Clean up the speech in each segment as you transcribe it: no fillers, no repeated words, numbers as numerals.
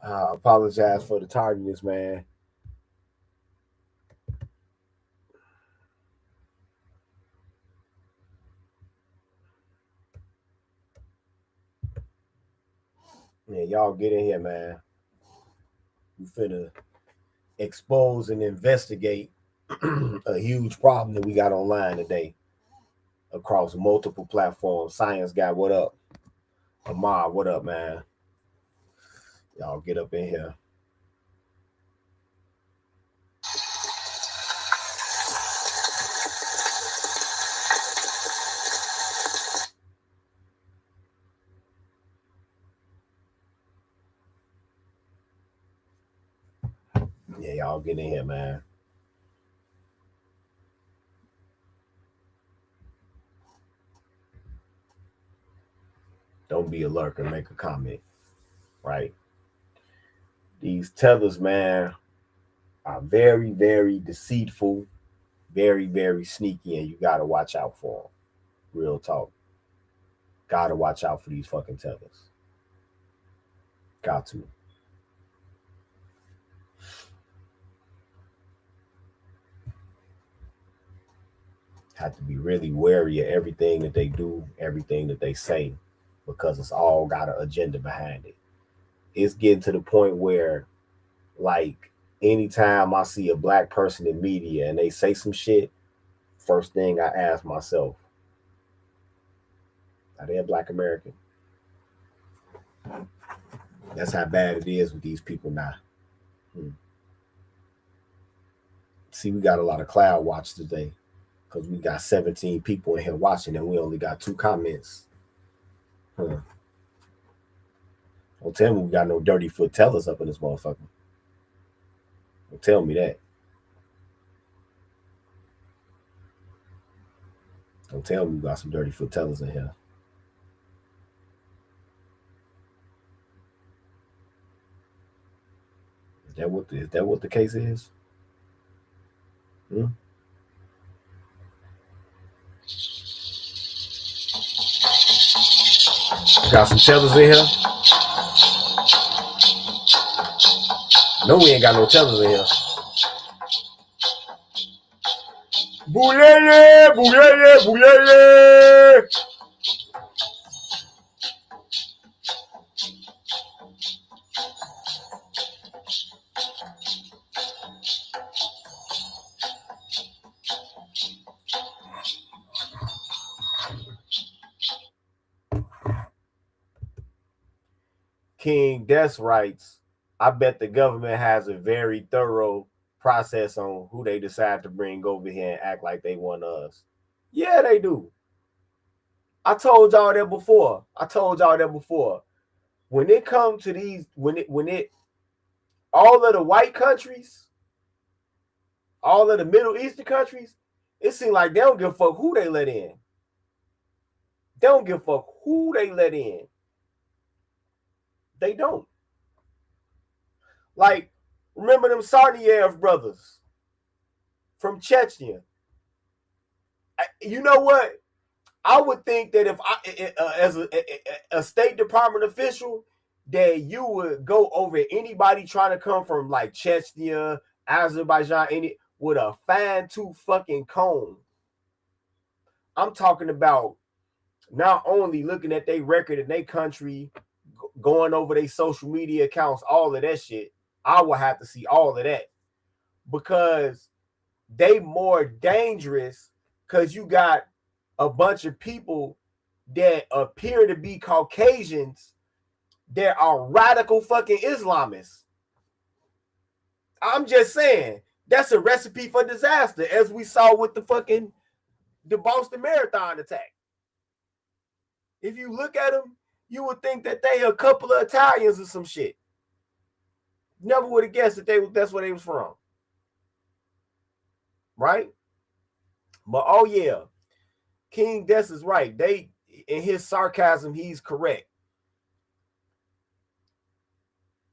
I apologize for the tardiness, man. Yeah, y'all get in here, man. We finna expose and investigate a huge problem that we got online today across multiple platforms. Science guy, what up? Amar, what up, man? Y'all get up in here. Yeah, y'all get in here, man. Don't be a lurker. Make a comment, right? These tethers, man, are very, very deceitful, very, very sneaky, and you gotta watch out for them. Real talk. Gotta watch out for these fucking tethers. Got to. Have to be really wary of everything that they do, everything that they say, because it's all got an agenda behind it. It's getting to the point where, like, anytime I see a black person in media and they say some shit, first thing I ask myself, are they a black American? That's how bad it is with these people now. See, we got a lot of cloud watch today because we got 17 people in here watching and we only got 2 comments. Don't tell me we got no dirty foot tellers up in this motherfucker. Don't tell me that. Don't tell me we got some dirty foot tellers in here. Is that what the case is? Got some tellers in here? No, we ain't got no tellers in here. Boulele, boulele, boulele. King Des writes, I bet the government has a very thorough process on who they decide to bring over here and act like they want us. Yeah, they do. I told y'all that before. When it comes to these, all of the white countries, all of the Middle Eastern countries, it seems like they don't give a fuck who they let in. They don't give a fuck who they let in. They don't. Like, remember them Sarniev brothers from Chechnya? You know what? I would think that if as a State Department official, that you would go over anybody trying to come from like Chechnya, Azerbaijan, with a fine tooth fucking comb. I'm talking about not only looking at their record in their country, going over their social media accounts, all of that shit. I will have to see all of that because they more dangerous because you got a bunch of people that appear to be Caucasians that are radical fucking Islamists. I'm just saying that's a recipe for disaster, as we saw with the Boston Marathon attack. If you look at them, you would think that they a couple of Italians or some shit. Never would have guessed that that's where they was from. Right? But oh yeah, King Des is right. They, in his sarcasm, he's correct.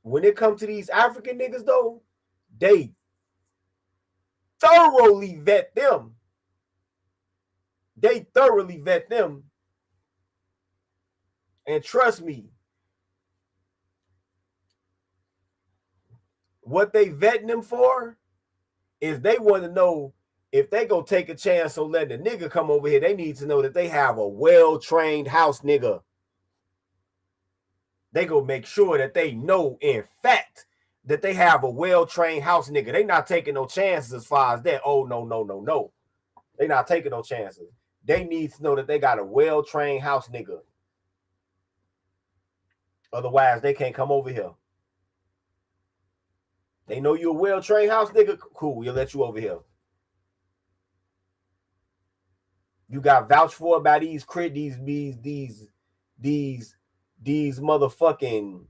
When it comes to these African niggas though, they thoroughly vet them. And trust me, what they vetting them for is they want to know if they go take a chance on letting the nigga come over here, they need to know that they have a well-trained house nigga. They go make sure that they know, in fact, that they have a well-trained house nigga. They not taking no chances as far as that. Oh, no. They not taking no chances. They need to know that they got a well-trained house nigga. Otherwise, they can't come over here. They know you're a well-trained house nigga. Cool, we'll let you over here. You got vouched for by these motherfucking.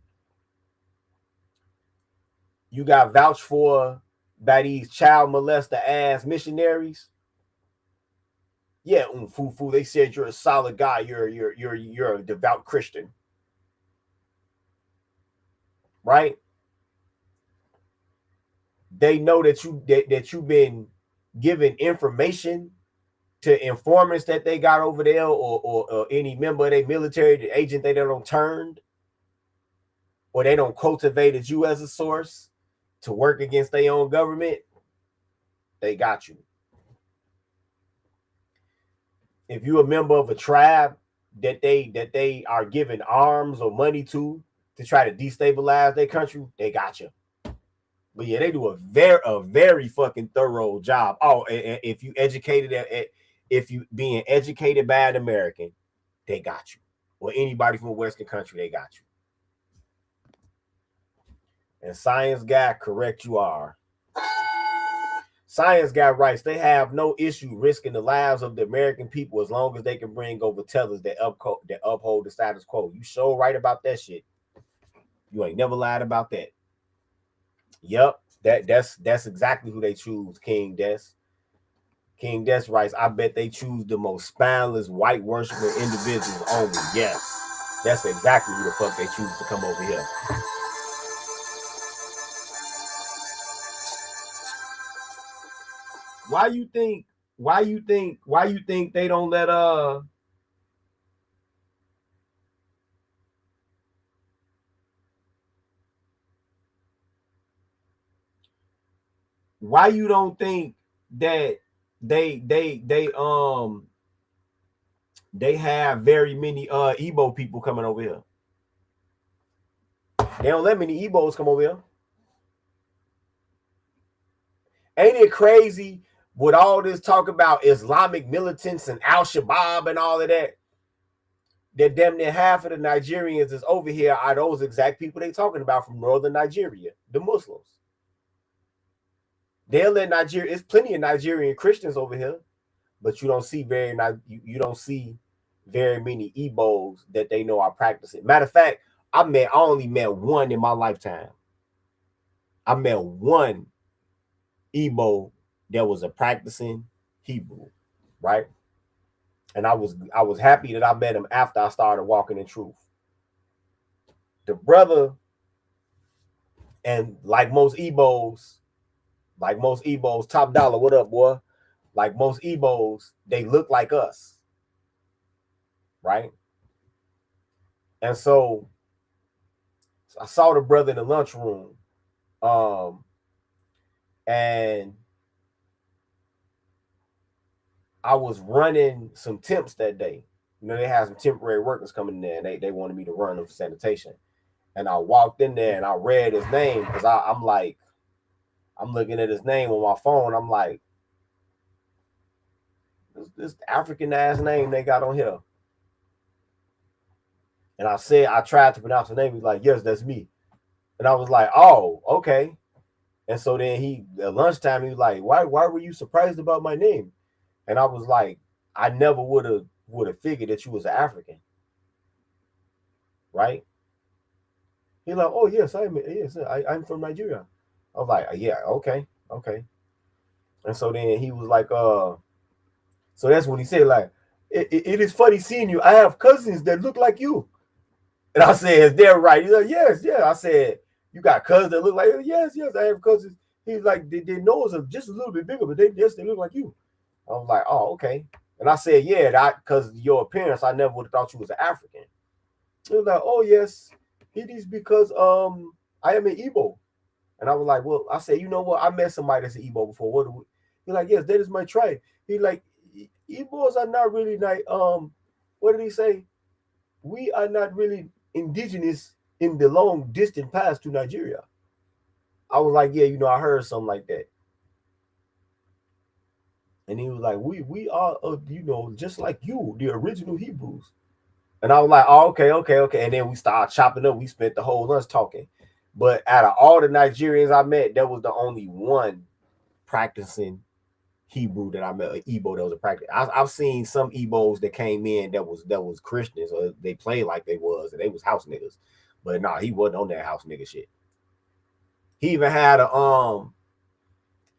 You got vouched for by these child molester ass missionaries. Yeah, fufu. They said you're a solid guy. You're a devout Christian, right? They know that you've been giving information to informants that they got over there, or any member of their military, the agent they don't turned, or they don't cultivated you as a source to work against their own government. They got you. If you're a member of a tribe that they are giving arms or money to try to destabilize their country, they got you. But yeah, they do a very fucking thorough job. Oh, and if you if you being educated by an American, they got you. Or anybody from a Western country, they got you. And Science Guy, correct you are. Science Guy writes, they have no issue risking the lives of the American people as long as they can bring over tethers that uphold the status quo. You so right about that shit. You ain't never lied about that. Yep, that's exactly who they choose, King Des. King Des writes, I bet they choose the most spineless, white worshiping individuals only. Yes, that's exactly who the fuck they choose to come over here. Why you think they don't let why you don't think that they have very many Igbo people coming over here? They don't let many Igbos come over here. Ain't it crazy with all this talk about Islamic militants and Al-Shabaab and all of that? That damn near half of the Nigerians that's over here are those exact people they talking about from northern Nigeria, the Muslims. They'll let Nigeria. It's plenty of Nigerian Christians over here, but you don't see very many Igbos that they know are practicing. Matter of fact, I only met one in my lifetime. I met one Igbo that was a practicing Hebrew, right? And I was happy that I met him after I started walking in truth. The brother, and like most Igbos, top dollar, what up, boy? Like most Igbos, they look like us, right? And so I saw the brother in the lunchroom, and I was running some temps that day. You know, they had some temporary workers coming in there, and they wanted me to run them for sanitation. And I walked in there and I read his name because I'm looking at his name on my phone. I'm like, this African ass name they got on here. And I tried to pronounce the name. He's like, yes, that's me. And I was like, oh, okay. And so then at lunchtime, he was like, why were you surprised about my name? And I was like, I never would have figured that you was an African. Right? He's like, oh yes, I'm from Nigeria. I was like, yeah, okay. And so then he was like, so that's when he said, like, it is funny seeing you. I have cousins that look like you. And I said, is that right? He's like, yes. I said, you got cousins that look like you? Yes, I have cousins. He's like, their nose are just a little bit bigger, but they look like you. I was like, oh, okay. And I said, yeah, because your appearance, I never would have thought you was an African. He was like, oh yes, it is because I am an Igbo. And I was like, well, I said, you know what? I met somebody that's an Igbo before. What do we? He's like, yes, that is my tribe. He like, Igbos are not really like, what did he say? We are not really indigenous in the long distant past to Nigeria. I was like, yeah, I heard something like that. And he was like, we are, just like you, the original Hebrews. And I was like, oh, okay. And then we started chopping up. We spent the whole lunch talking. But out of all the Nigerians I met, that was the only one practicing Hebrew that I met, an Igbo that was a practice. I've seen some Igbos that came in that was Christians, or they played like they was, and they was house niggas. But nah, he wasn't on that house nigga shit. He even had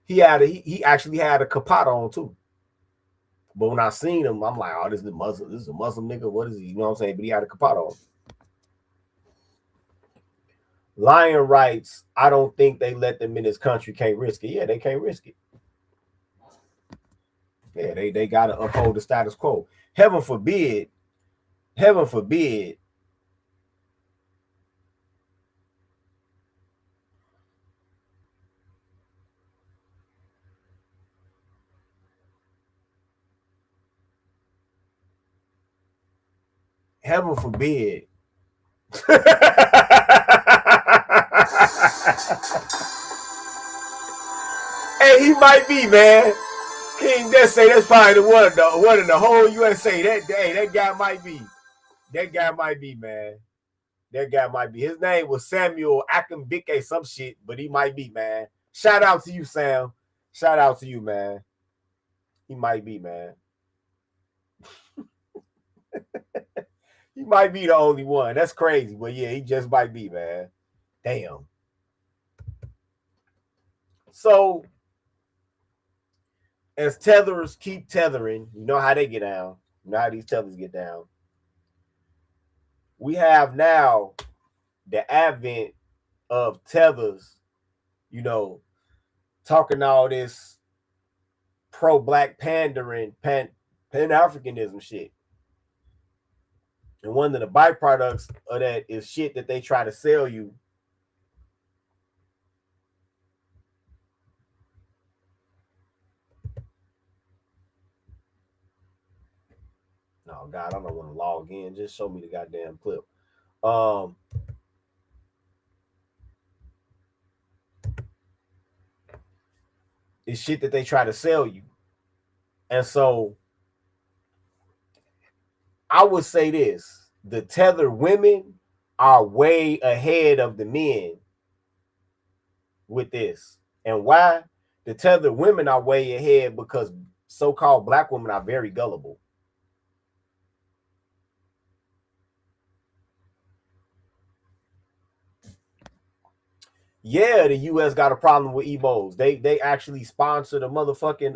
he actually had a capote on too. But when I seen him, I'm like, oh, this is a Muslim nigga. What is he? You know what I'm saying? But he had a capote on. Lion writes, I don't think they let them in this country, can't risk it. Yeah, they can't risk it. Yeah, they gotta uphold the status quo. Heaven forbid. Heaven forbid. Heaven forbid. Hey, he might be, man. King Death say that's probably the one in the whole USA. That guy might be. That guy might be, man. That guy might be. His name was Samuel Akambike, some shit, but he might be, man. Shout out to you, Sam. Shout out to you, man. He might be, man. He might be the only one. That's crazy, but yeah, he just might be, man. Damn. So, as tethers keep tethering, you know how they get down. You know how these tethers get down. We have now the advent of tethers, talking all this pro-black pandering, pan-Africanism shit. And one of the byproducts of that is shit that they try to sell you. No, God, I don't want to log in. Just show me the goddamn clip. It's shit that they try to sell you. And so I would say this: the Tether women are way ahead of the men with this. And why? The Tether women are way ahead because so-called black women are very gullible. Yeah, the U.S. got a problem with Igbos. They actually sponsored a motherfucking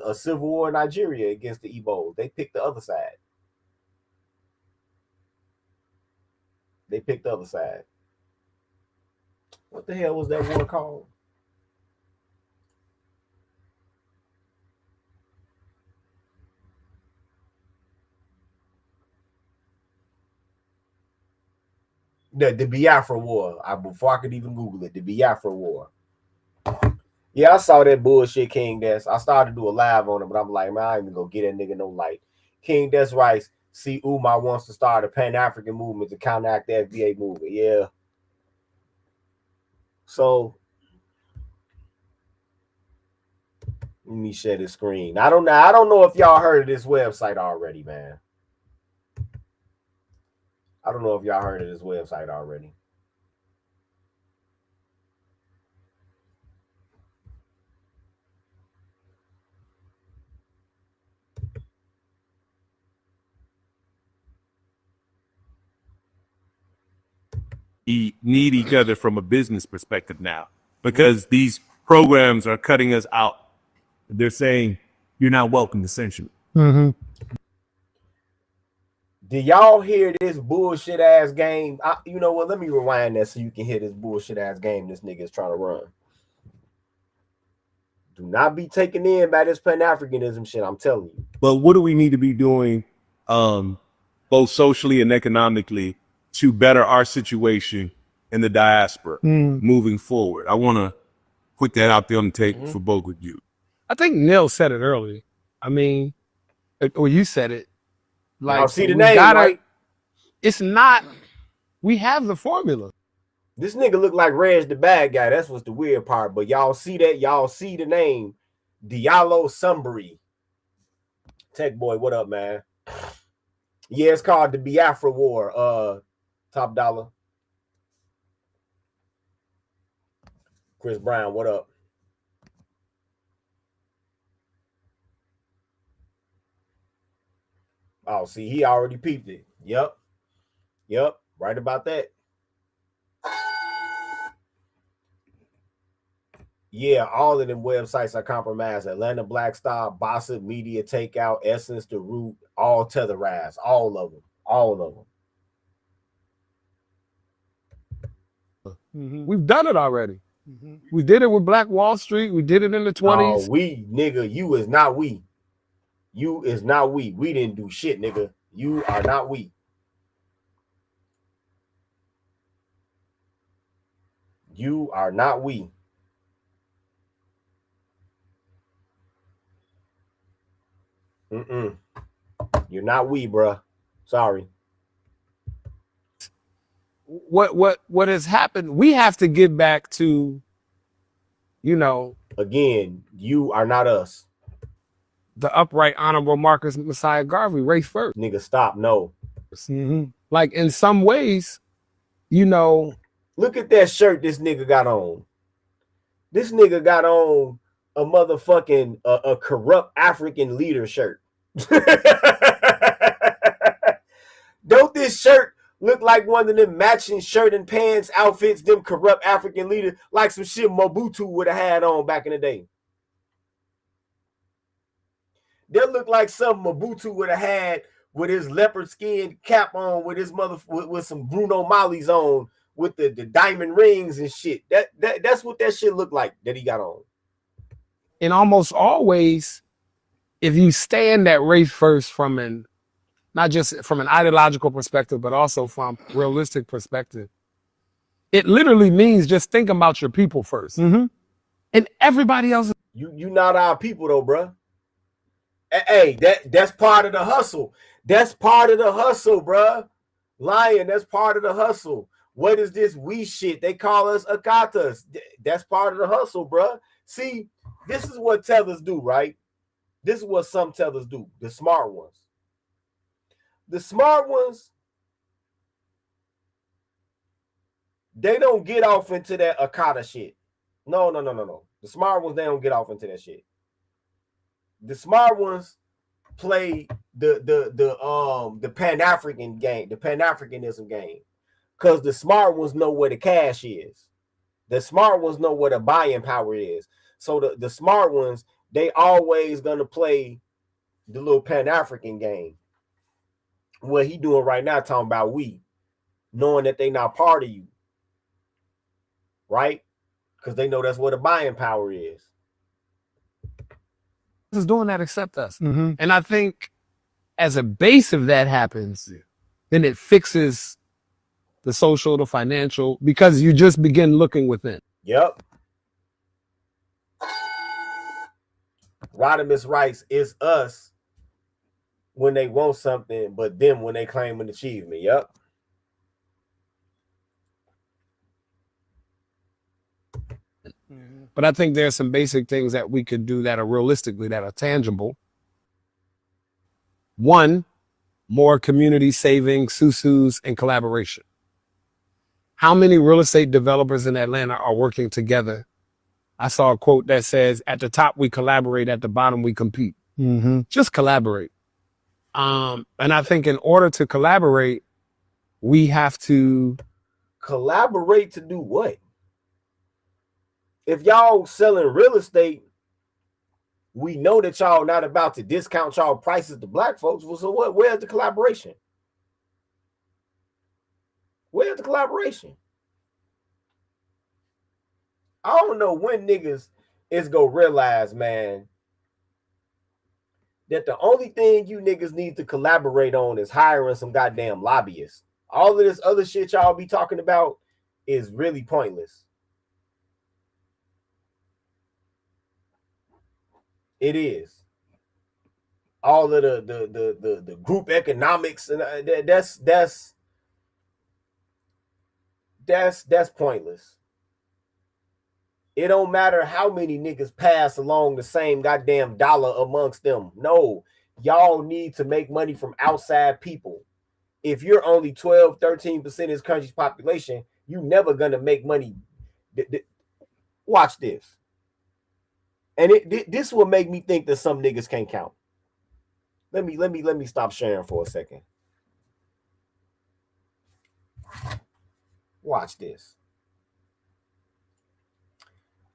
a civil war in Nigeria against the Igbos. They picked the other side. They picked the other side. What the hell was that war called? The Biafra War. Before I could even Google it, the Biafra War. Yeah, I saw that bullshit, King Des. I started to do a live on it, but I'm like, man, I ain't even gonna get that nigga no light. King Des writes, see, Umar wants to start a Pan-African movement to counteract the FBA movement. Yeah. So let me share the screen. I don't know if y'all heard of this website already, man. I don't know if y'all heard of this website already. Need each other from a business perspective now, because these programs are cutting us out. They're saying you're not welcome, essentially. Mm-hmm. Did y'all hear this bullshit ass game? You know what? Let me rewind that so you can hear this bullshit ass game this nigga is trying to run. Do not be taken in by this Pan-Africanism shit, I'm telling you. But what do we need to be doing, both socially and economically, to better our situation in the diaspora moving forward. I want to put that out there on the tape for both of you. I think Neil said it early. I mean, or you said it. Like, y'all see the name, right? It's not. We have the formula. This nigga look like Reg the bad guy. That's what's the weird part. But y'all see that? Y'all see the name. Diallo Sumbri. Tech boy, what up, man? Yeah, it's called the Biafra War. Top dollar. Chris Brown, what up? Oh, see, he already peeped it. Yep. Right about that. Yeah, all of them websites are compromised. Atlanta Black Star, Bossip, Media Takeout, Essence, The Root, all tetherized. All of them. We've done it already. We did it with Black Wall Street. We did it in the 20s. Oh, you is not we. You is not we. We didn't do shit, nigga. You are not we. You are not we. You're not we, bruh. Sorry. What has happened? We have to get back to, again, you are not us. The upright, honorable Marcus Messiah Garvey, race first. Nigga, stop. No. Like, in some ways, look at that shirt this nigga got on. This nigga got on a motherfucking a corrupt African leader shirt. Don't this shirt look like one of them matching shirt and pants outfits them corrupt African leaders, like some shit Mobutu would have had on back in the day? That look like something Mobutu would have had with his leopard skin cap on, with his with some Bruno Mali's on, with the diamond rings and shit. That's what that shit looked like that he got on. And almost always, if you stay in that race first from not just from an ideological perspective, but also from realistic perspective, it literally means just think about your people first. And everybody else. You not our people though, bro. Hey, that's part of the hustle. That's part of the hustle, bro. Lion, that's part of the hustle. What is this we shit? They call us Akatas. That's part of the hustle, bro. See, this is what tethers do, right? This is what some tethers do, the smart ones. The smart ones, they don't get off into that Akata shit. No. The smart ones, they don't get off into that shit. The smart ones play the Pan-African game, the Pan-Africanism game. Because the smart ones know where the cash is. The smart ones know where the buying power is. So the smart ones, they always gonna play the little Pan-African game. What he doing right now, talking about we, knowing that they not part of you, right? Because they know that's where the buying power is. Is doing that except us. And I think as a base of that happens, then it fixes the social, the financial, because you just begin looking within. Yep. Rodimus Rice is us when they want something, but them when they claim an achievement. Yep. But I think there's some basic things that we could do that are realistically, that are tangible. One, more community saving, susus, and collaboration. How many real estate developers in Atlanta are working together? I saw a quote that says, at the top, we collaborate, at the bottom, we compete. Just collaborate. And I think in order to collaborate, we have to collaborate to do what? If y'all selling real estate, we know that y'all not about to discount y'all prices to black folks. Well, so what? Where's the collaboration? Where's the collaboration? I don't know when niggas is gonna realize, man, that the only thing you niggas need to collaborate on is hiring some goddamn lobbyists. All of this other shit y'all be talking about, is really pointless. It is. All of the group economics and that's pointless. It don't matter how many niggas pass along the same goddamn dollar amongst them. No, y'all need to make money from outside people. If you're only 12, 13% of this country's population, you never gonna make money. Watch this. And this will make me think that some niggas can't count. Let me stop sharing for a second. Watch this.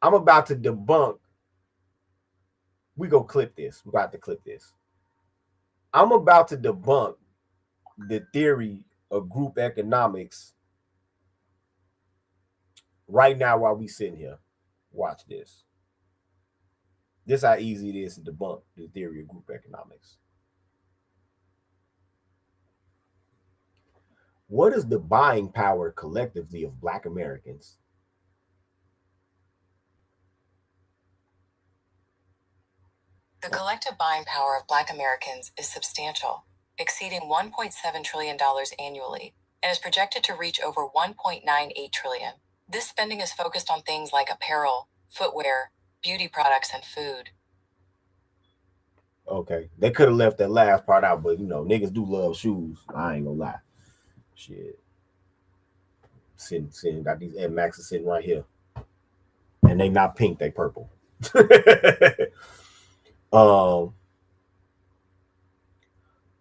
I'm about to debunk. We go clip this. We're about to clip this. I'm about to debunk the theory of group economics right now while we sitting here. Watch this. This is how easy it is to debunk the theory of group economics. What is the buying power collectively of Black Americans? The collective buying power of Black Americans is substantial, exceeding $1.7 trillion annually, and is projected to reach over $1.98 trillion. This spending is focused on things like apparel, footwear, beauty products, and food. Okay, they could have left that last part out, but niggas do love shoes. I ain't gonna lie. Shit. Sitting, got these Air Maxes sitting right here. And they not pink, they purple.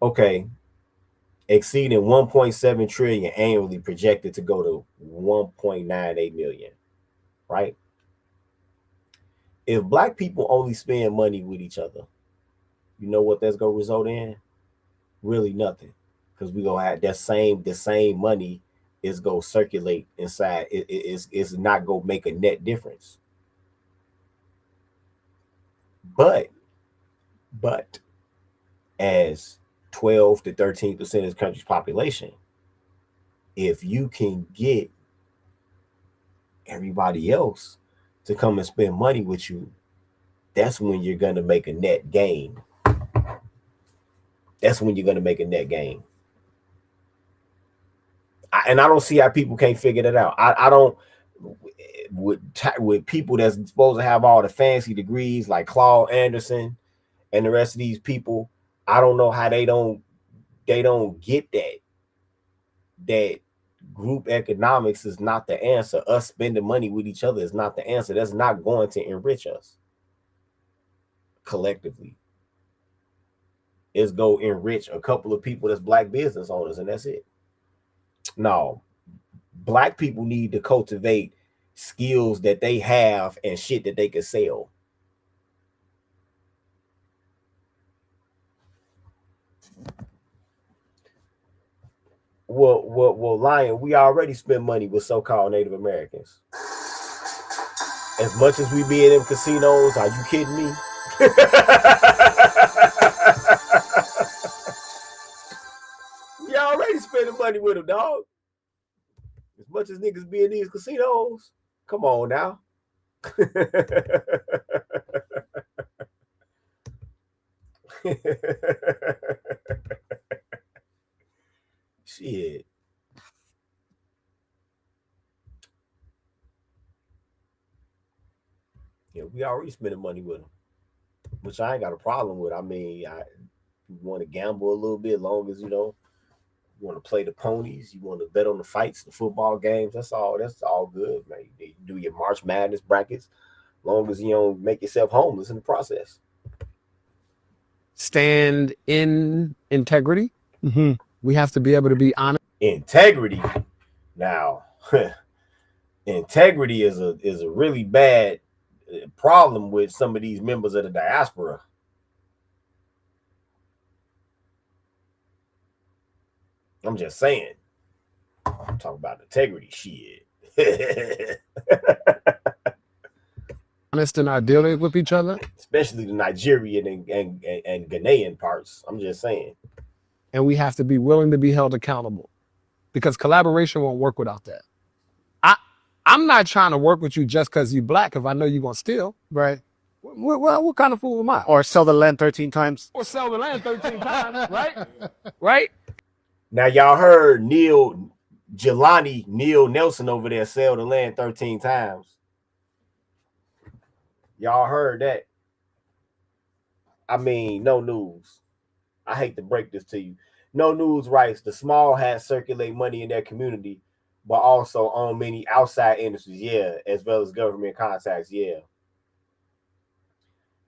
Okay. Exceeding 1.7 trillion annually, projected to go to 1.98 million. Right? If Black people only spend money with each other, you know what that's gonna result in? Really nothing. Because we gonna have the same money is gonna circulate inside. It's not gonna make a net difference. But as 12 to 13% of this country's population, if you can get everybody else to come and spend money with you, that's when you're gonna make a net gain. That's when you're gonna make a net gain. And I don't see how people can't figure that out. I don't, with people that's supposed to have all the fancy degrees like Claude Anderson and the rest of these people, I don't know how they don't get that group economics is not the answer. Us spending money with each other is not the answer. That's not going to enrich us collectively. It's go enrich a couple of people that's Black business owners, and that's it. No, Black people need to cultivate skills that they have and shit that they can sell. Well, Lion, we already spend money with so-called Native Americans. As much as we be in them casinos, are you kidding me? We already spending money with them, dog. As much as niggas be in these casinos, come on now. Shit. Yeah, we already spending money with them, which I ain't got a problem with. I mean, you want to gamble a little bit, long as you want to play the ponies, you want to bet on the fights, the football games. That's all good, man. You do your March Madness brackets, long as you don't make yourself homeless in the process. Stand in integrity. Mm-hmm. We have to be able to be honest. Integrity. Now, integrity is a really bad problem with some of these members of the diaspora. I'm just saying. I'm talking about integrity shit. Honest in our dealing with each other. Especially the Nigerian and Ghanaian parts. I'm just saying. And we have to be willing to be held accountable, because collaboration won't work without that. I'm not trying to work with you just because you black if I know you're going to steal. Right. What kind of fool am I? Or sell the land 13 times. Or sell the land 13 times, right? Right? Now y'all heard Neil Nelson over there sell the land 13 times. Y'all heard that. I mean, no news. I hate to break this to you. No News writes, the small hats circulate money in their community, but also own many outside industries, yeah, as well as government contacts, yeah.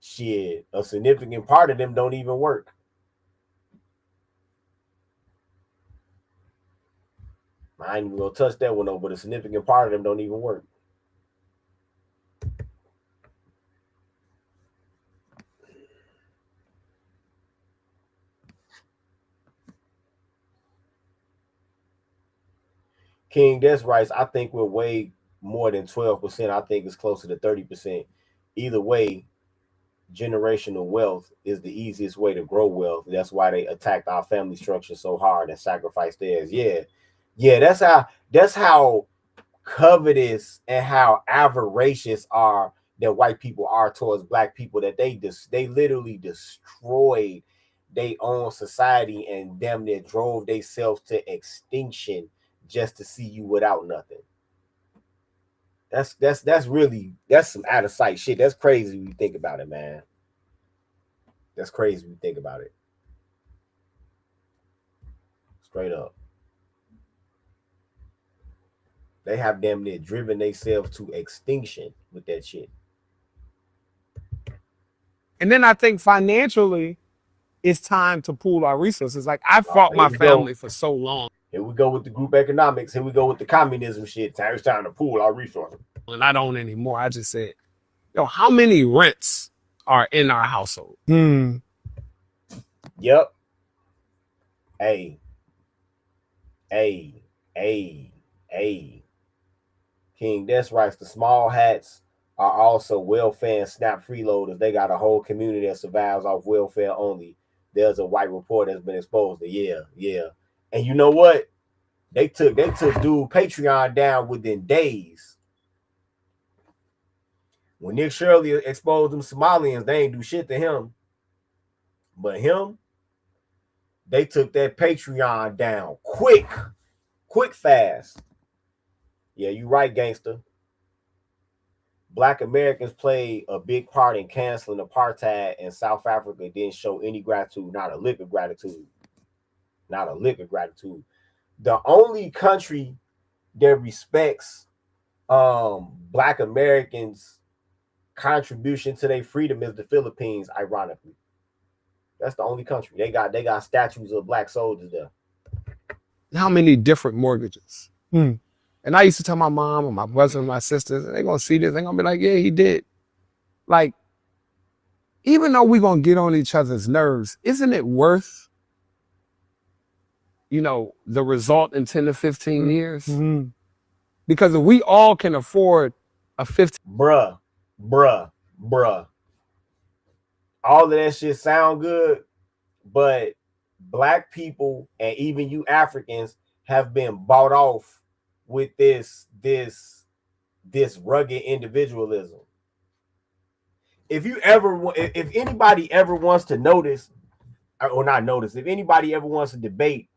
Shit, a significant part of them don't even work. I ain't even gonna touch that one though, but a significant part of them don't even work. King Des writes, I think we're way more than 12%. I think it's closer to 30%. Either way, generational wealth is the easiest way to grow wealth. That's why they attacked our family structure so hard and sacrificed theirs. Yeah, that's how covetous and how avaricious are that white people are towards black people, that they literally destroyed their own society and damn near drove themselves to extinction just to see you without nothing. That's really some out of sight shit. That's crazy when you think about it, man. That's crazy when you think about it. Straight up. They have damn near driven themselves to extinction with that shit. And then I think financially, it's time to pool our resources. Like I fought my family for so long. Here we go with the group economics. Here we go with the communism shit. It's time to pool our resources. And I don't anymore. I just said, yo, how many rents are in our household? Yep. Hey. King Des writes, the small hats are also welfare and SNAP freeloaders. They got a whole community that survives off welfare only. There's a white report that's been exposed to. Yeah. And you know what? They took dude Patreon down within days. When Nick Shirley exposed them Somalians, they ain't do shit to him. But him, they took that Patreon down quick, fast. Yeah, you right, gangster. Black Americans played a big part in canceling apartheid, and South Africa didn't show any gratitude, not a lick of gratitude. The only country that respects Black Americans' contribution to their freedom is the Philippines, ironically. That's the only country. They got statues of black soldiers there. How many different mortgages? And I used to tell my mom and my brother and my sisters, and they're going to see this. They're going to be like, yeah, he did. Like, even though we're going to get on each other's nerves, isn't it worth, the result in 10 to 15 years? Because if we all can afford a 15... Bruh. All of that shit sound good, but black people and even you Africans have been bought off with this rugged individualism. If anybody ever wants to notice, or not notice, if anybody ever wants to debate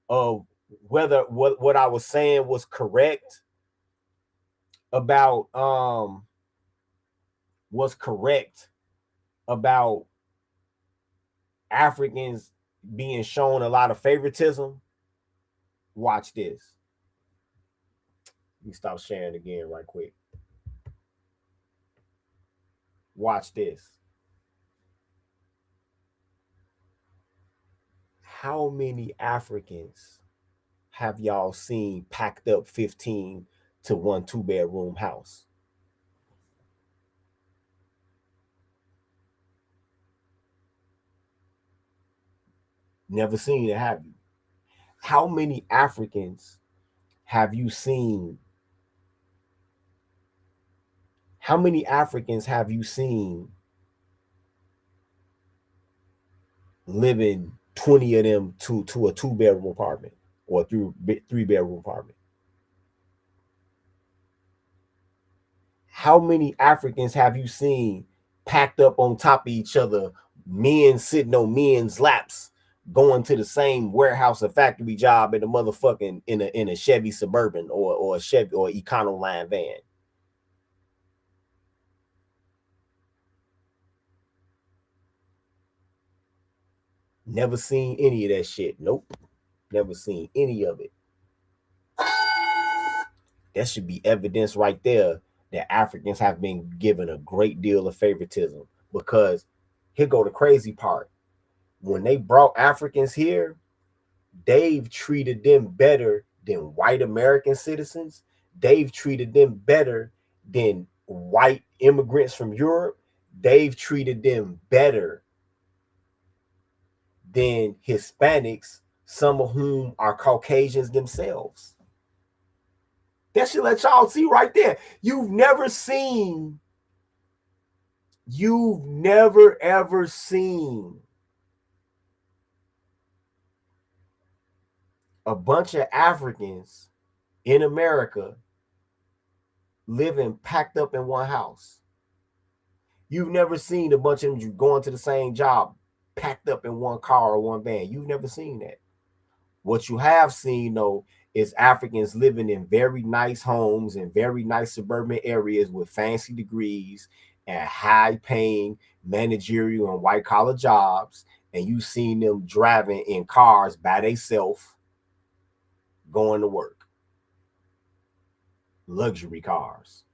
of whether what I was saying was correct about Africans being shown a lot of favoritism, watch this. Let me stop sharing again right quick. Watch this. How many Africans have y'all seen packed up 15 to 1 2-bedroom house? Never seen it, have you? How many Africans have you seen? How many Africans have you seen living 20 of them to a 2-bedroom apartment or a 3-bedroom apartment? How many Africans have you seen packed up on top of each other, men sitting on men's laps, going to the same warehouse or factory job in a motherfucking in a Chevy Suburban or a Chevy or Econoline van? Never seen any of that shit. Nope. Never seen any of it. That should be evidence right there that Africans have been given a great deal of favoritism. Because here go the crazy part. When they brought Africans here, they've treated them better than white American citizens. They've treated them better than white immigrants from Europe. They've treated them better than Hispanics, some of whom are Caucasians themselves. That should let y'all see right there. You've never ever seen a bunch of Africans in America living packed up in one house. You've never seen a bunch of them going to the same job packed up in one car or one van. You've never seen that. What you have seen, though, is Africans living in very nice homes in very nice suburban areas with fancy degrees and high-paying managerial and white-collar jobs, and you've seen them driving in cars by themselves, going to work. Luxury cars.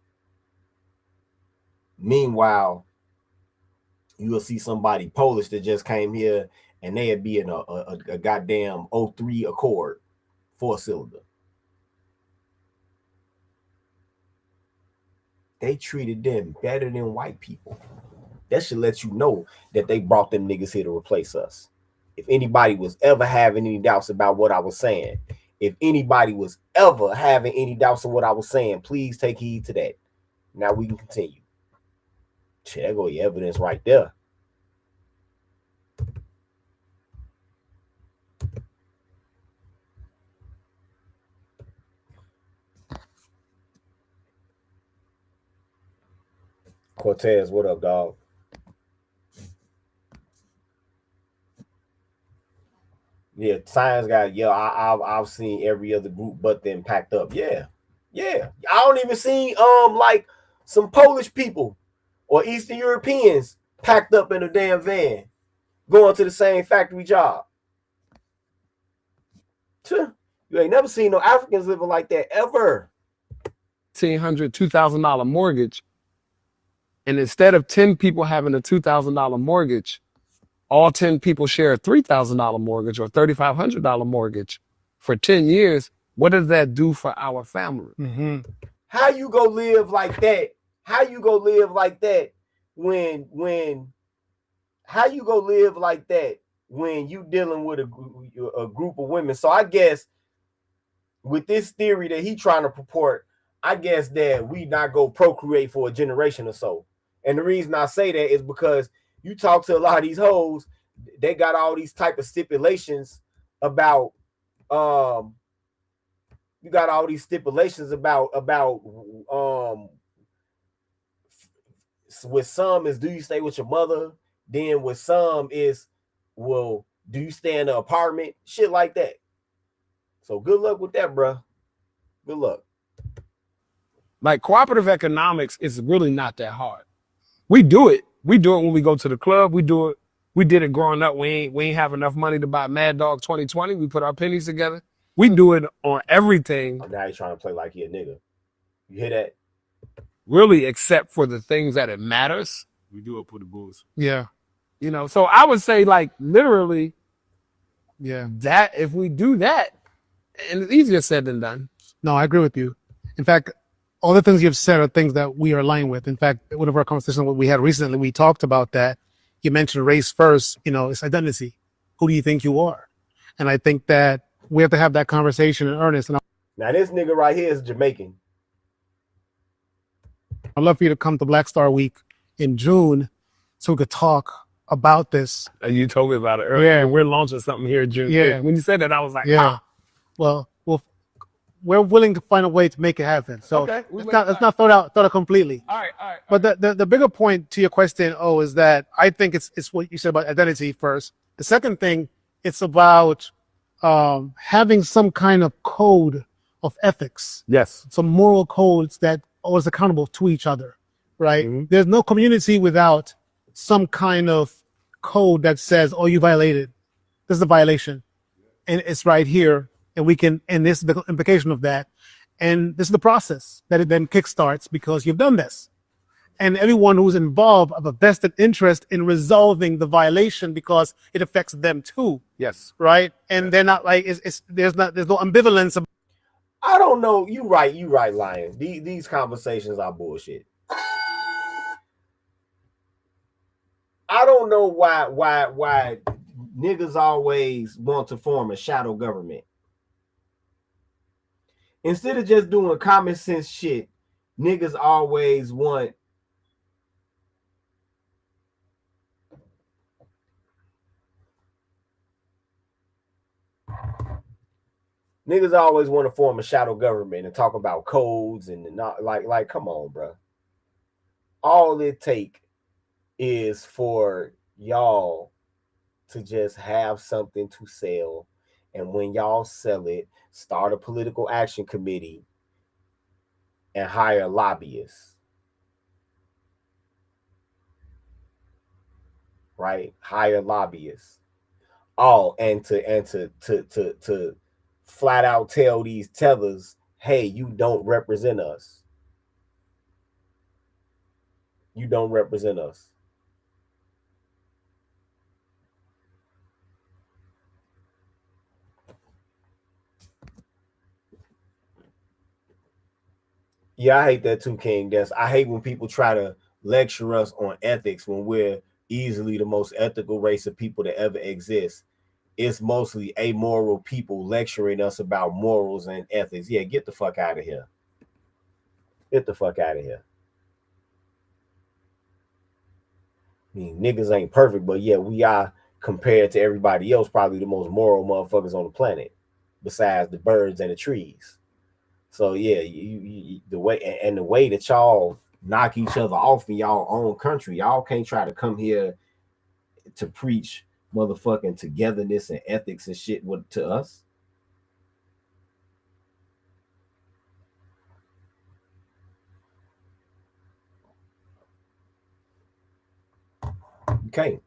Meanwhile, you will see somebody Polish that just came here and they'd be in a goddamn 03 Accord 4-cylinder. They treated them better than white people. That should let you know that they brought them niggas here to replace us. If anybody was ever having any doubts about what I was saying, if anybody was ever having any doubts on what I was saying, please take heed to that. Now we can continue. Shit, there go your evidence right there. Cortez, what up, dog? Yeah, science guy. Yeah, I've seen every other group but them packed up. Yeah. I don't even see like some Polish people or Eastern Europeans packed up in a damn van going to the same factory job. You ain't never seen no Africans living like that ever. $1,800, $2,000 mortgage. And instead of 10 people having a $2,000 mortgage, all 10 people share a $3,000 mortgage or $3,500 mortgage for 10 years. What does that do for our family? Mm-hmm. How you go live like that? How you go live like that when you dealing with a group of women? So I guess with this theory that he trying to purport, I guess that we not go procreate for a generation or so. And the reason I say that is because you talk to a lot of these hoes, they got all these type of stipulations about you got all these stipulations about with some is, do you stay with your mother? Then with some is, well, do you stay in an apartment? Shit like that. So good luck with that, bro. Good luck. Like cooperative economics is really not that hard. We do it. We do it when we go to the club. We do it. We did it growing up. We ain't have enough money to buy Mad Dog 2020. We put our pennies together. We do it on everything. Now he's trying to play like he a nigga. You hear that? Really, except for the things that it matters. We do it for the bulls. Yeah. You know, so I would say like literally, yeah, that if we do that, and it's easier said than done. No, I agree with you. In fact, all the things you've said are things that we are aligned with. In fact, one of our conversations we had recently, we talked about that. You mentioned race first, you know, it's identity. Who do you think you are? And I think that we have to have that conversation in earnest. And now this nigga right here is Jamaican. I'd love for you to come to Black Star Week in June so we could talk about this. You told me about it earlier. Yeah. We're launching something here in June. Yeah. When you said that, I was like, yeah. Well, we're willing to find a way to make it happen. So Okay, let's not throw it out completely. All right. But the bigger point to your question, is that I think it's what you said about identity first. The second thing, it's about having some kind of code of ethics, Yes. some moral codes that are accountable to each other, right? Mhm. There's no community without some kind of code that says, "Oh, you violated. This is a violation, and it's right here, and we can." And this is the implication of that, and this is the process that it then kickstarts because you've done this. And everyone who's involved have a vested interest in resolving the violation because it affects them too, Yes. right? And they're not like there's no ambivalence. I don't know. You right, Lion. These conversations are bullshit. I don't know why niggas always want to form a shadow government. Instead of just doing common sense shit, niggas always want to form a shadow government and talk about codes and not like come on, bro. All it take is for y'all to just have something to sell, and when y'all sell it, start a political action committee and hire lobbyists. Right? Hire lobbyists. Oh, and to flat out tell these tethers, hey, you don't represent us. You don't represent us. Yeah, I hate that too, King. I hate when people try to lecture us on ethics when we're easily the most ethical race of people that ever exist. It's mostly amoral people lecturing us about morals and ethics. Yeah, get the fuck out of here. Get the fuck out of here. I mean, niggas ain't perfect, but yeah, we are compared to everybody else, probably the most moral motherfuckers on the planet, besides the birds and the trees. So yeah, the way that y'all knock each other off in y'all own country, y'all can't try to come here to preach motherfucking togetherness and ethics and shit to us. You can't.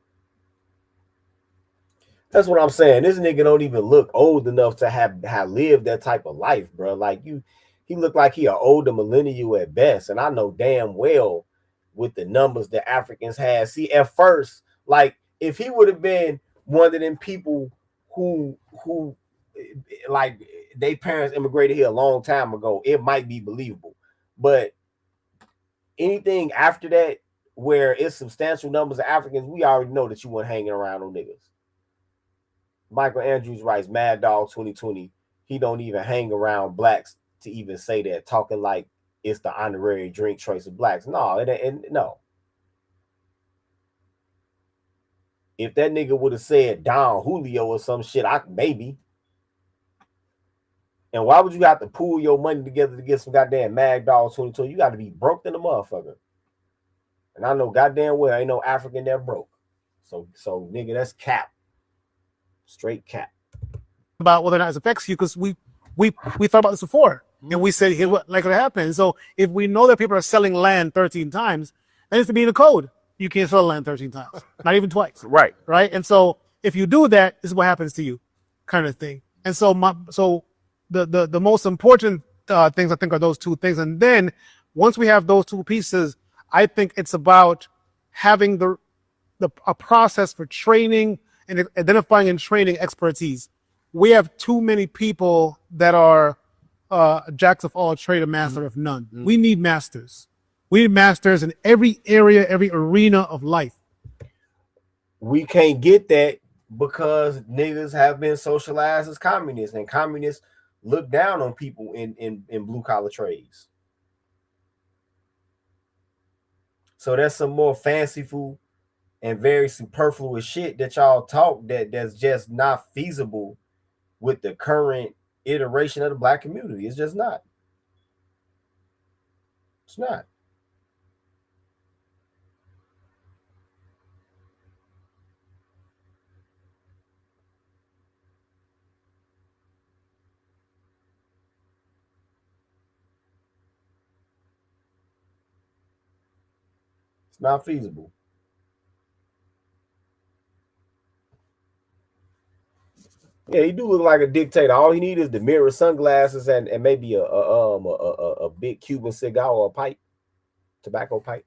That's what I'm saying. This nigga don't even look old enough to have lived that type of life, bro. Like he looked like he an older millennial at best. And I know damn well with the numbers that Africans had. See, at first, like if he would have been one of them people who like they parents immigrated here a long time ago, it might be believable. But anything after that, where it's substantial numbers of Africans, we already know that you weren't hanging around on niggas. Michael Andrews writes, Mad Dog 2020, he don't even hang around blacks to even say that, talking like it's the honorary drink choice of blacks. No, no. If that nigga would have said Don Julio or some shit, maybe. And why would you have to pool your money together to get some goddamn Mad Dog 2020? You got to be broke than a motherfucker. And I know goddamn well ain't no African that broke. So nigga, that's cap. Straight cap. About whether or not it affects you, because we thought about this before, and we said here what likely to happen. So if we know that people are selling land 13 times, that needs to be in the code. You can't sell land 13 times, not even twice. Right. And so if you do that, this is what happens to you, kind of thing. And so the most important things I think are those two things. And then once we have those two pieces, I think it's about having a process for training and identifying and training expertise. We have too many people that are jacks of all trade, a master of none. Mm-hmm. We need masters. We need masters in every area, every arena of life. We can't get that because niggas have been socialized as communists, and communists look down on people in blue collar trades. So that's some more fanciful and very superfluous shit that y'all talk that's just not feasible with the current iteration of the black community. It's just not. It's not. It's not feasible. Yeah, he do look like a dictator. All he need is the mirror sunglasses and maybe a big Cuban cigar or a pipe, tobacco pipe.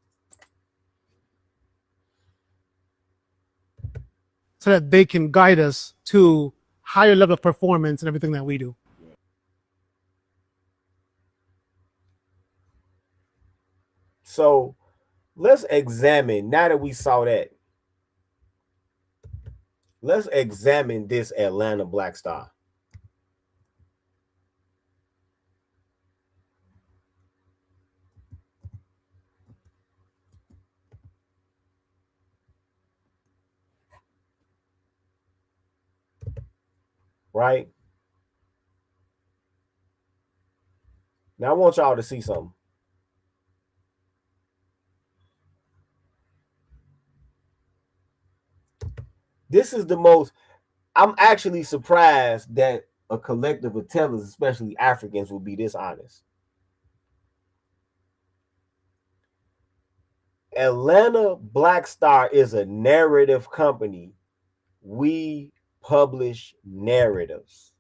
So that they can guide us to higher level of performance and everything that we do. So let's examine, now that we saw that, let's examine this Atlanta Black Star. Right? Now I want y'all to see something. This is the most, I'm actually surprised that a collective of tellers, especially Africans, will be this honest. Atlanta Black Star is a narrative company. We publish narratives.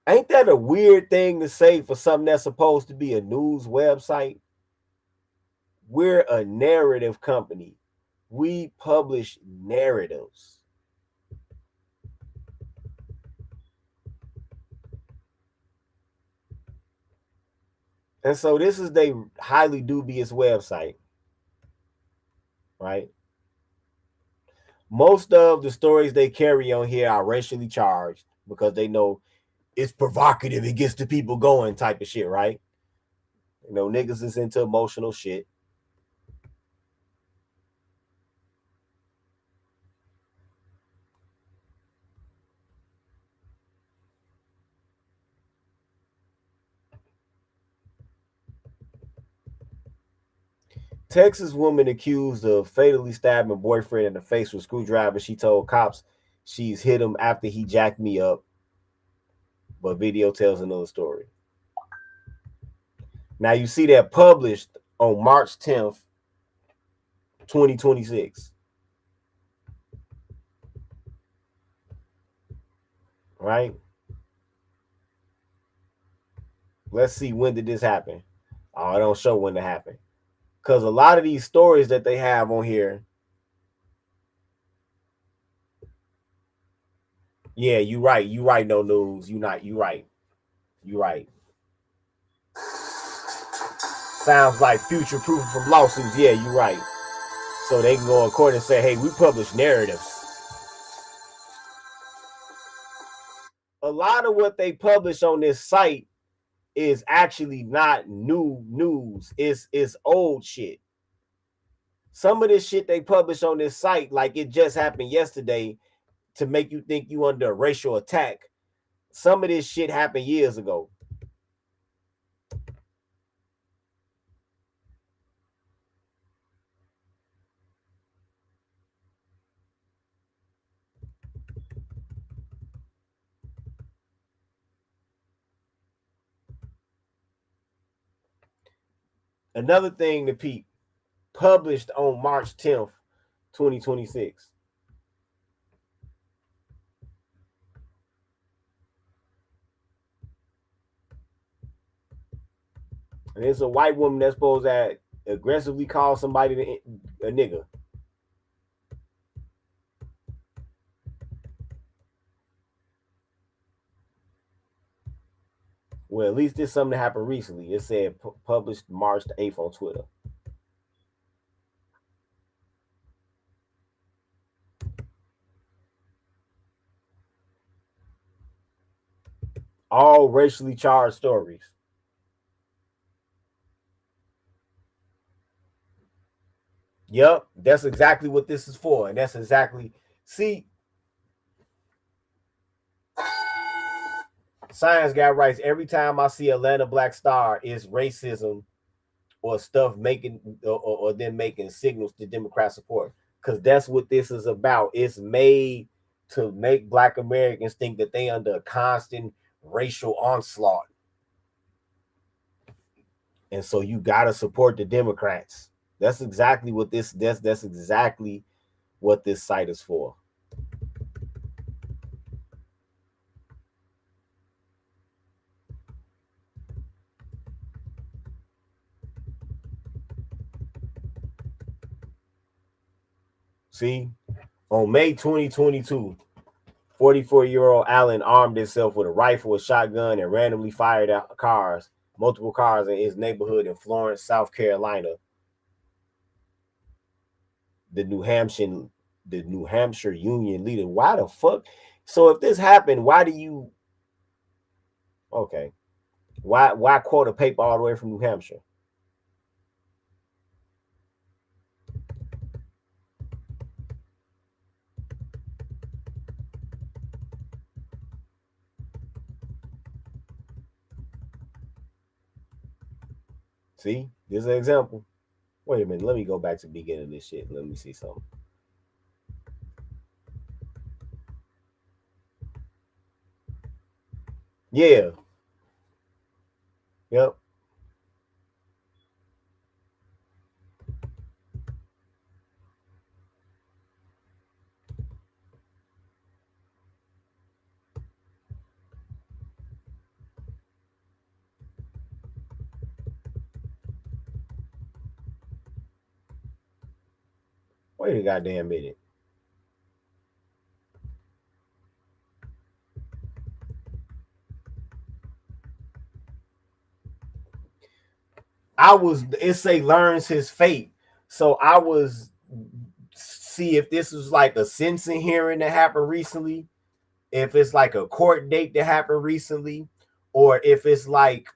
Ain't that a weird thing to say for something that's supposed to be a news website? We're a narrative company. We publish narratives. And so this is a highly dubious website, right? Most of the stories they carry on here are racially charged because they know it's provocative, it gets the people going type of shit, right? You know, niggas is into emotional shit. Texas woman accused of fatally stabbing boyfriend in the face with screwdriver. She told cops she's hit him after he jacked me up. But video tells another story. Now you see that published on March 10th, 2026. Right? Let's see, when did this happen? Oh, it don't show when it happened. Because a lot of these stories that they have on here, yeah, you right. You right, no news. You not, you right. You right. Sounds like future proof from lawsuits. Yeah, you right. So they can go in court and say, hey, we publish narratives. A lot of what they publish on this site is actually not new news. It's old shit. Some of this shit they publish on this site, like it just happened yesterday to make you think you under a racial attack. Some of this shit happened years ago. Another thing to peep, published on March 10th, 2026. And it's a white woman that's supposed to aggressively call somebody a nigga. Well, at least this something that happened recently. It said published March the 8th on Twitter. All racially charged stories. Yep, that's exactly what this is for. And that's exactly, see, Science guy writes, every time I see Atlanta Black Star, it's racism or stuff making or them making signals to Democrat support. Because that's what this is about. It's made to make Black Americans think that they under a constant racial onslaught. And so you gotta support the Democrats. That's exactly what that's exactly what this site is for. See, on May 2022, 44-year-old Allen armed himself with a rifle, a shotgun, and randomly fired at multiple cars in his neighborhood in Florence, South Carolina. The New Hampshire Union leader. Why the fuck? So if this happened, why do you? Okay, why quote a paper all the way from New Hampshire? See, this is an example. Wait a minute, let me go back to the beginning of this shit. Let me see something. Yeah. Yep. Wait a goddamn minute. It say learns his fate. So I was see if this was like a sentencing hearing that happened recently, if it's like a court date that happened recently, or if it's like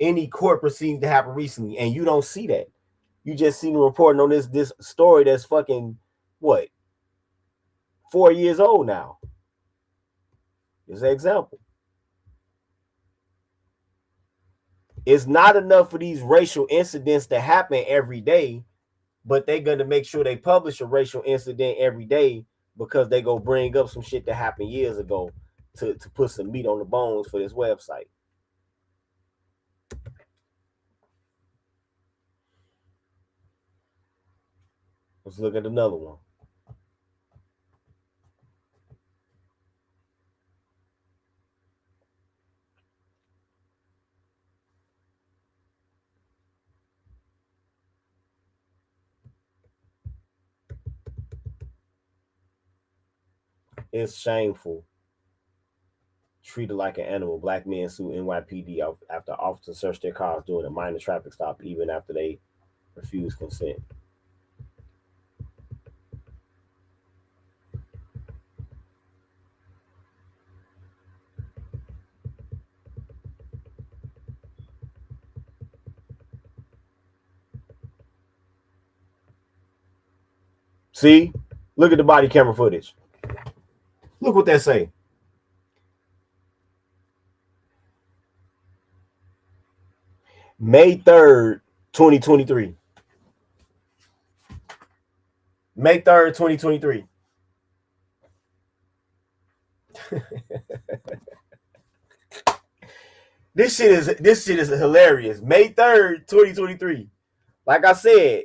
any court proceedings that happened recently, and you don't see that. You just see the reporting on this story that's fucking what 4 years old now. Is an example. It's not enough for these racial incidents to happen every day, but they're gonna make sure they publish a racial incident every day because they go bring up some shit that happened years ago to put some meat on the bones for this website. Let's look at another one. It's shameful. Treated like an animal. Black men sue NYPD after officers searched their cars during a minor traffic stop, even after they refused consent. See? Look at the body camera footage. Look what they say. May 3rd, 2023. May 3rd, 2023. This shit is hilarious. May 3rd, 2023. Like I said,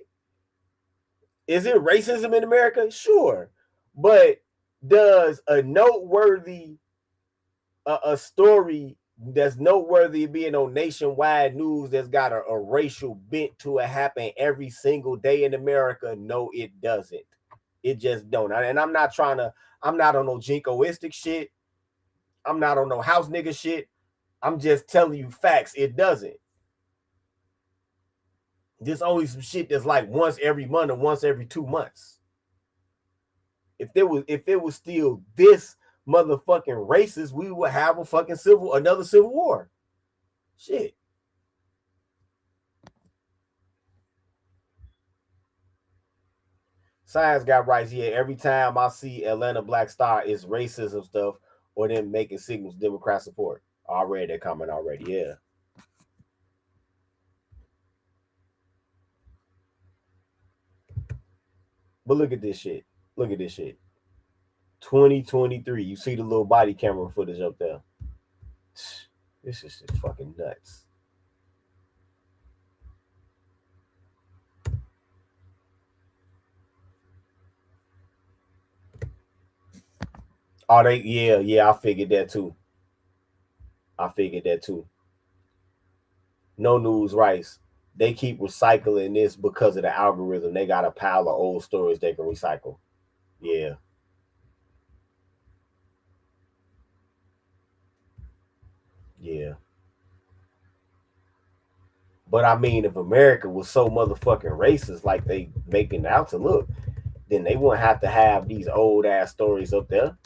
is it racism in America? Sure. But does a noteworthy a story that's noteworthy of being on nationwide news that's got a racial bent to it happen every single day in America? No, it doesn't. It just don't. And I'm not on no jingoistic shit. I'm not on no house nigga shit. I'm just telling you facts. It doesn't. There's only some shit that's like once every month or once every 2 months. If it was still this motherfucking racist, we would have another civil war. Shit. Science guy writes here, every time I see Atlanta Black Star, it's racism stuff or them making signals Democrat support. I read that comment already. Yeah. But look at this shit. Look at this shit. 2023. You see the little body camera footage up there. This is just fucking nuts. Oh, yeah, I figured that too. I figured that too. No News Rice. They keep recycling this because of the algorithm. They got a pile of old stories they can recycle. Yeah. Yeah. But I mean, if America was so motherfucking racist like they making out to look, then they wouldn't have to have these old ass stories up there.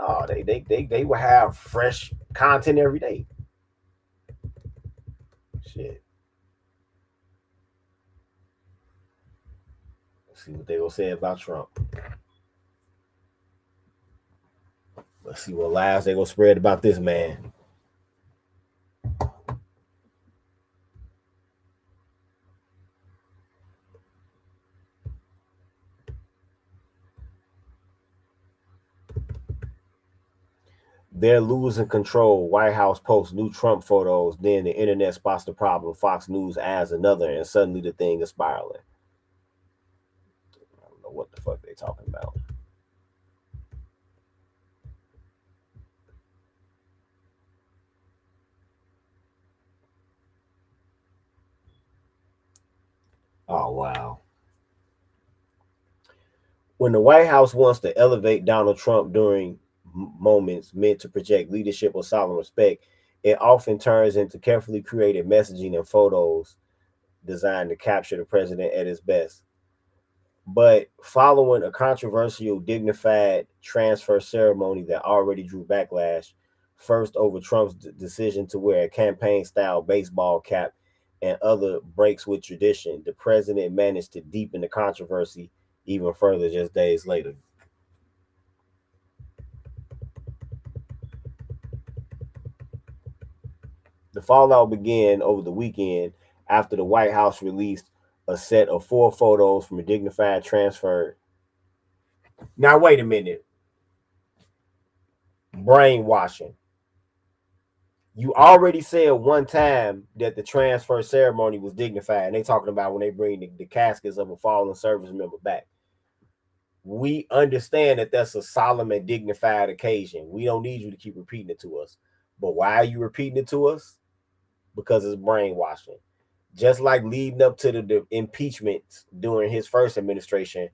Oh, they would have fresh content every day. Shit. Let's see what they gonna say about Trump. Let's see what lies they gonna spread about this man. They're losing control. White House posts new Trump photos. Then the internet spots the problem. Fox News adds another, and suddenly the thing is spiraling. I don't know what the fuck they talking about. Oh wow. When the White House wants to elevate Donald Trump during moments meant to project leadership or solemn respect, it often turns into carefully created messaging and photos designed to capture the president at his best. But following a controversial dignified transfer ceremony that already drew backlash, first over Trump's decision to wear a campaign style baseball cap and other breaks with tradition, the president managed to deepen the controversy even further just days later. The fallout began over the weekend after the White House released a set of 4 photos from a dignified transfer. Now, wait a minute. Brainwashing. You already said one time that the transfer ceremony was dignified, and they talking about when they bring the caskets of a fallen service member back. We understand that that's a solemn and dignified occasion. We don't need you to keep repeating it to us. But why are you repeating it to us? Because it's brainwashing. Just like leading up to the impeachment during his first administration,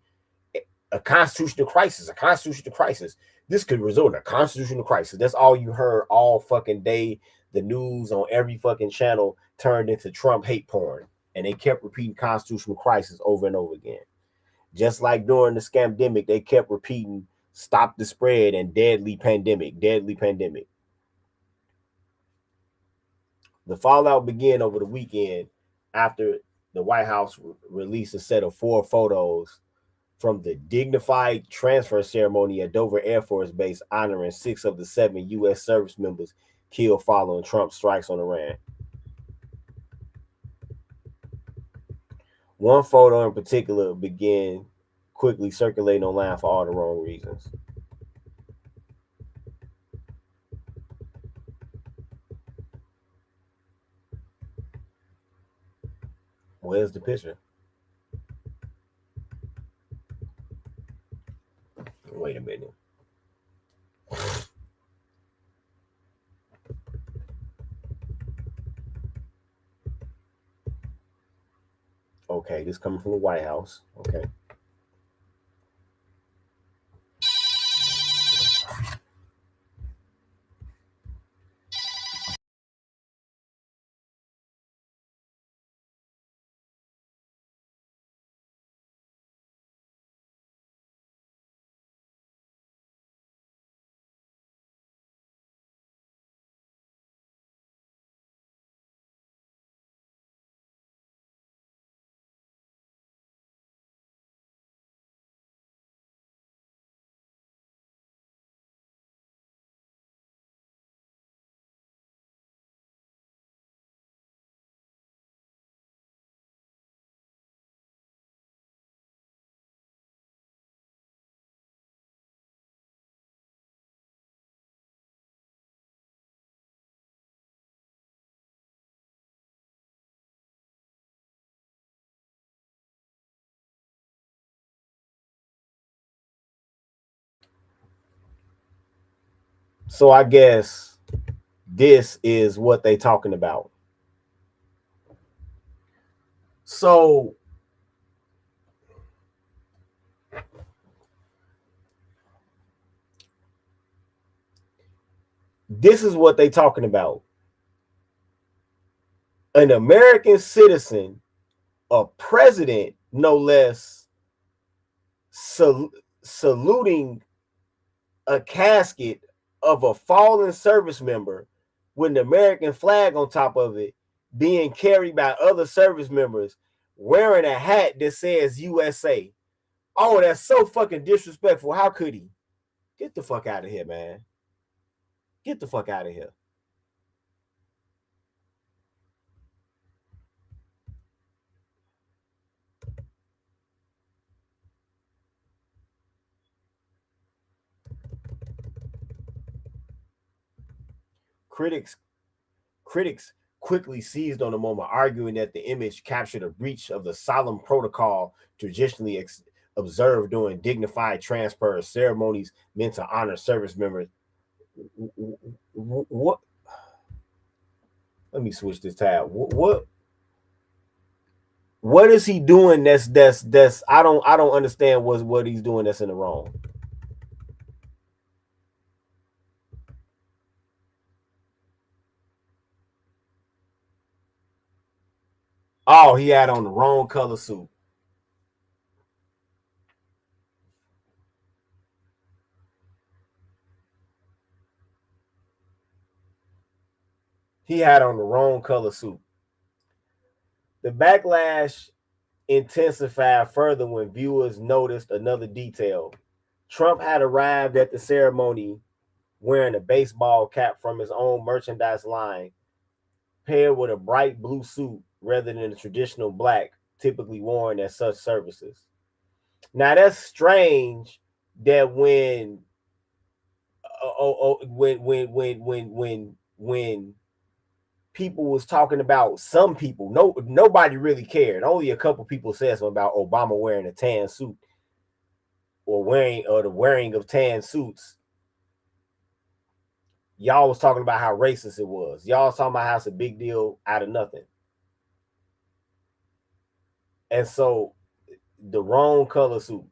a constitutional crisis, a constitutional crisis. This could result in a constitutional crisis. That's all you heard all fucking day. The news on every fucking channel turned into Trump hate porn. And they kept repeating constitutional crisis over and over again. Just like during the scamdemic, they kept repeating stop the spread and deadly pandemic, deadly pandemic. The fallout began over the weekend after the White House released a set of 4 photos from the dignified transfer ceremony at Dover Air Force Base, honoring 6 of the 7 U.S. service members killed following Trump's strikes on Iran. One photo in particular began quickly circulating online for all the wrong reasons. Where's the picture? Wait a minute. Okay, this coming from the White House. Okay. So I guess this is what they talking about. So this is what they talking about. An American citizen, a president, no less, saluting a casket of a fallen service member with an American flag on top of it, being carried by other service members, wearing a hat that says USA. Oh, that's so fucking disrespectful. How could he? Get the fuck out of here, man. Get the fuck out of here. Critics quickly seized on the moment, arguing that the image captured a breach of the solemn protocol traditionally observed during dignified transfer ceremonies meant to honor service members. What? Let me switch this tab. What is he doing? That's I don't understand what he's doing that's in the wrong. Oh, he had on the wrong color suit. He had on the wrong color suit. The backlash intensified further when viewers noticed another detail. Trump had arrived at the ceremony wearing a baseball cap from his own merchandise line, paired with a bright blue suit rather than the traditional black typically worn at such services. Now that's strange that when people was talking about some people, nobody really cared. Only a couple people said something about Obama wearing a tan suit or the wearing of tan suits. Y'all was talking about how racist it was. Y'all was talking about how it's a big deal out of nothing. And so the wrong color suit.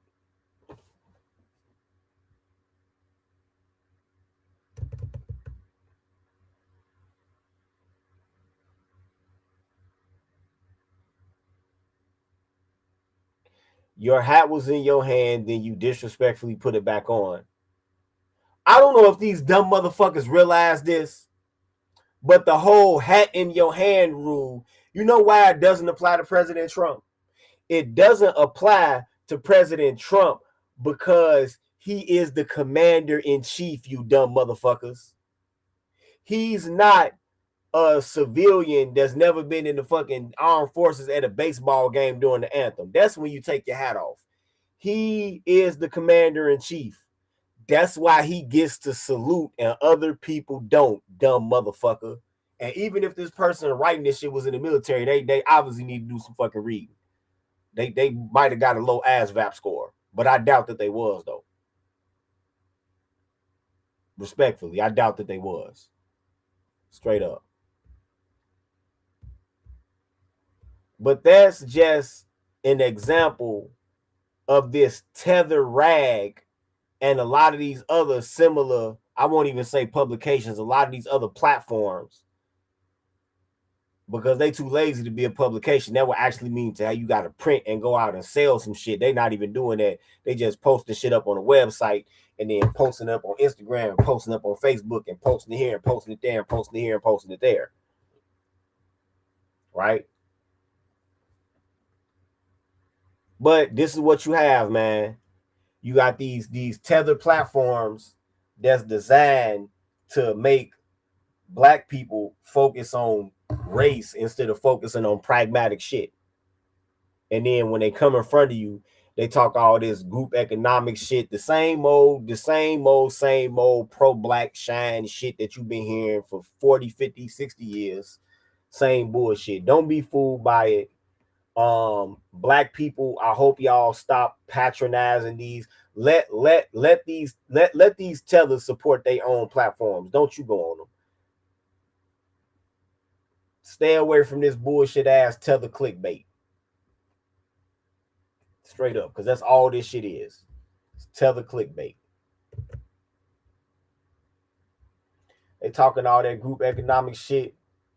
Your hat was in your hand, then you disrespectfully put it back on. I don't know if these dumb motherfuckers realize this, but the whole hat in your hand rule, you know why it doesn't apply to President Trump? It doesn't apply to President Trump because he is the commander in chief, you dumb motherfuckers. He's not a civilian that's never been in the fucking armed forces at a baseball game during the anthem. That's when you take your hat off. He is the commander in chief. That's why he gets to salute and other people don't, dumb motherfucker. And even if this person writing this shit was in the military, they obviously need to do some fucking reading. They might have got a low ASVAB score, but I doubt that they was though. Respectfully, I doubt that they was. Straight up. But that's just an example of this Tether rag and a lot of these other similar, I won't even say publications, a lot of these other platforms, because they too lazy to be a publication. That would actually mean to how you got to print and go out and sell some shit. They not even doing that. They just posting shit up on a website and then posting up on Instagram and posting up on Facebook and posting it here and posting it there and posting it here and posting it there. Right? But this is what you have, man. You got these Tether platforms that's designed to make black people focus on race instead of focusing on pragmatic shit. And then when they come in front of you, they talk all this group economic shit, the same old pro-black shine shit that you've been hearing for 40, 50, 60 years. Same bullshit. Don't be fooled by it. Black people, I hope y'all stop patronizing these. Let these tethers support their own platforms. Don't you go on them. Stay away from this bullshit ass tether clickbait. Straight up, because that's all this shit is. It's tether clickbait. They talking all that group economic shit.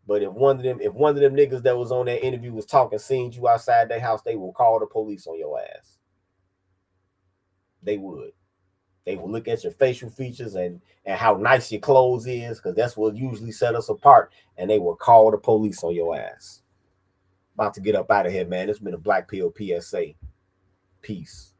But if one of them niggas that was on that interview was talking, seen you outside their house, they will call the police on your ass. They would. They will look at your facial features and how nice your clothes is, because that's what usually set us apart, and they will call the police on your ass. About to get up out of here, man. It's been a Black Pill PSA. Peace.